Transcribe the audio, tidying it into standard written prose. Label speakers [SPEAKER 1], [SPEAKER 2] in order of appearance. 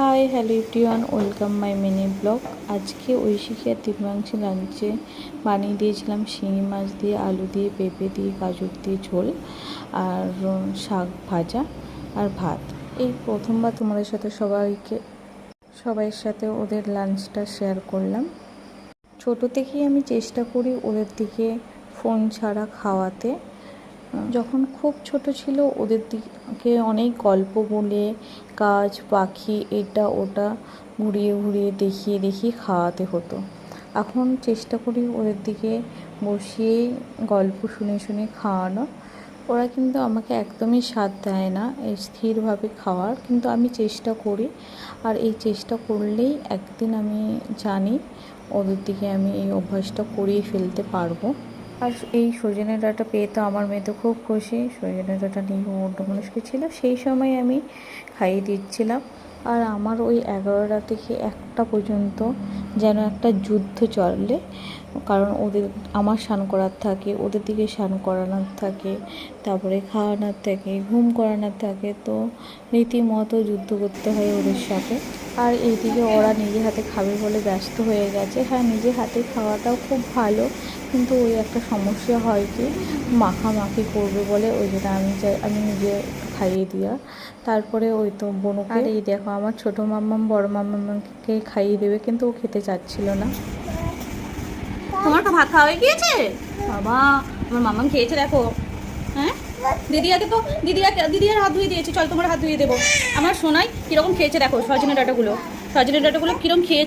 [SPEAKER 1] Hi hello everyone, welcome my mini blog. আজকে ঐশিকী আর দিব্যাংশী লাঞ্চে বানিয়ে দিয়েছিলাম শিঙি মাছ দিয়ে, আলু দিয়ে, পেঁপে দিয়ে, গাজর দিয়ে ঝোল আর শাক ভাজা আর ভাত। এই প্রথমবার তোমাদের সাথে সবাইয়ের সাথে ওদের লাঞ্চটা শেয়ার করলাম। ছোট থেকেই আমি চেষ্টা করি ওদের দিকে ফোন ছাড়া খাওয়াতে। যখন খুব ছোট ছিল ওদের দিকে অনেক গল্প বলে, গাছ পাখি এটা ওটা ঘুরিয়ে ঘুরিয়ে দেখিয়ে দেখিয়ে খাওয়াতে হতো। এখন চেষ্টা করি ওদের দিকে বসিয়ে গল্প শুনে শুনে খাওয়ানো। ওরা কিন্তু আমাকে একদমই সাথ দেয় না এই স্থিরভাবে খাওয়ার, কিন্তু আমি চেষ্টা করি। আর এই চেষ্টা করলেই একদিন আমি জানি ওদের দিকে আমি এই অভ্যাসটা করিয়ে ফেলতে পারবো। আর এই সজনে ডাঁটা পেয়ে তো আমার মেয়ে তো খুব খুশি। সজনে ডাঁটা নিয়ে অন্য মানুষকে ছিল, সেই সময় আমি খাইয়ে দিচ্ছিলাম। আর আমার ওই 11টা থেকে 1টা পর্যন্ত যেন একটা যুদ্ধ চলে, কারণ আমার স্নান করার থাকে, ওদের দিকে স্নান করানোর থাকে, তারপরে খাওয়ানোর থাকে, ঘুম করানোর থাকে। তো রীতিমতো যুদ্ধ করতে হয় ওদের সাথে। আর এইদিকে ওরা নিজে হাতে খাবে বলে ব্যস্ত হয়ে গেছে। হ্যাঁ, নিজে হাতে খাওয়াটাও খুব ভালো, কিন্তু ওই একটা সমস্যা হয় কি, মাখামাখি করবে বলে ওই জন্য আমি নিজে খাইয়ে দিয়া তারপরে ওই তো বনুকে। আর এই দেখো আমার ছোটো মাম্মাম বড় মাম্মামকে খাইয়ে দেবে, কিন্তু ও খেতে চাচ্ছিল না।
[SPEAKER 2] তোমার ভাত খাওয়া হয়ে গিয়েছে বাবা? আমার মাম্মাম খেয়েছে দেখো। হ্যাঁ, দিদিয়াকে তো দিদিয়ার হাত ধুয়ে দিয়েছি, চল তোমার হাত ধুয়ে দেবো। আমার সোনাই কিরকম খেয়েছে দেখো, সজনে ডাঁটাগুলো কিরকম খেয়েছে।